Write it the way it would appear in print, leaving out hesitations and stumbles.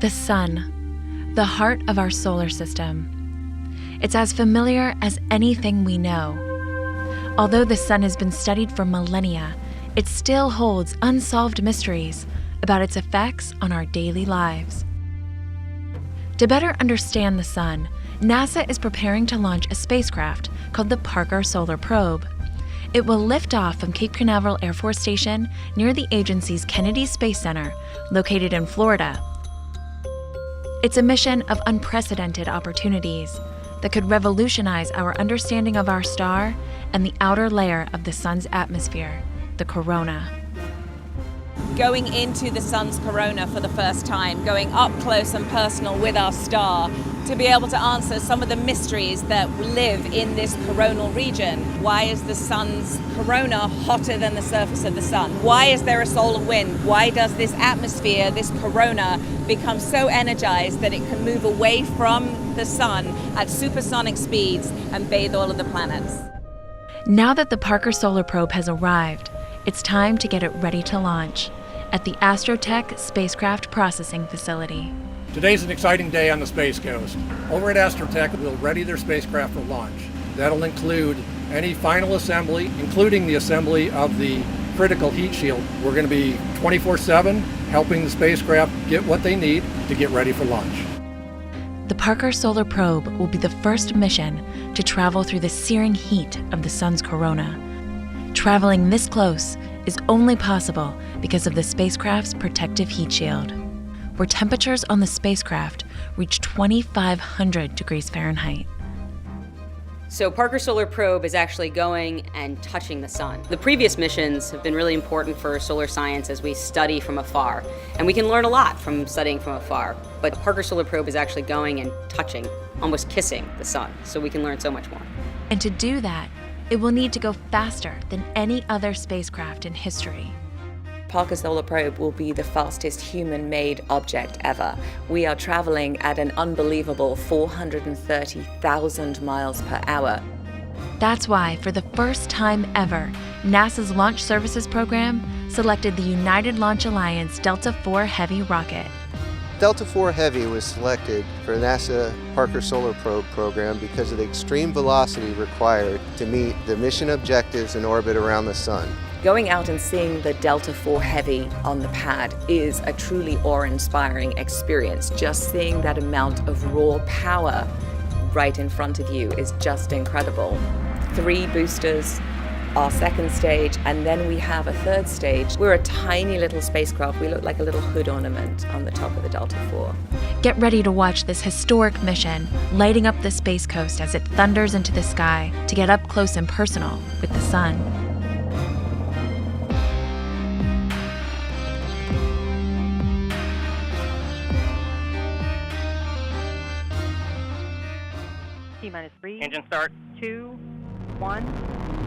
The sun, the heart of our solar system. It's as familiar as anything we know. Although the sun has been studied for millennia, it still holds unsolved mysteries about its effects on our daily lives. To better understand the sun, NASA is preparing to launch a spacecraft called the Parker Solar Probe. It will lift off from Cape Canaveral Air Force Station near the agency's Kennedy Space Center, located in Florida. It's a mission of unprecedented opportunities that could revolutionize our understanding of our star and the outer layer of the sun's atmosphere, the corona. Going into the sun's corona for the first time, going up close and personal with our star, to be able to answer some of the mysteries that live in this coronal region. Why is the sun's corona hotter than the surface of the sun? Why is there a solar wind? Why does this atmosphere, this corona, become so energized that it can move away from the sun at supersonic speeds and bathe all of the planets? Now that the Parker Solar Probe has arrived, it's time to get it ready to launch at the Astrotech Spacecraft Processing Facility. Today's an exciting day on the Space Coast. Over at Astrotech, we'll ready their spacecraft for launch. That'll include any final assembly, including the assembly of the critical heat shield. We're going to be 24/7 helping the spacecraft get what they need to get ready for launch. The Parker Solar Probe will be the first mission to travel through the searing heat of the sun's corona. Traveling this close is only possible because of the spacecraft's protective heat shield, where temperatures on the spacecraft reach 2,500 degrees Fahrenheit. So Parker Solar Probe is actually going and touching the sun. The previous missions have been really important for solar science as we study from afar. And we can learn a lot from studying from afar. But Parker Solar Probe is actually going and touching, almost kissing the sun. So we can learn so much more. And to do that, it will need to go faster than any other spacecraft in history. Parker Solar Probe will be the fastest human-made object ever. We are traveling at an unbelievable 430,000 miles per hour. That's why, for the first time ever, NASA's Launch Services Program selected the United Launch Alliance Delta IV Heavy rocket. Delta IV Heavy was selected for NASA Parker Solar Probe program because of the extreme velocity required to meet the mission objectives in orbit around the sun. Going out and seeing the Delta IV Heavy on the pad is a truly awe-inspiring experience. Just seeing that amount of raw power right in front of you is just incredible. 3 boosters, our second stage, and then we have a third stage. We're a tiny little spacecraft. We look like a little hood ornament on the top of the Delta IV. Get ready to watch this historic mission lighting up the Space Coast as it thunders into the sky to get up close and personal with the sun. T-3. Engine start. 2, 1.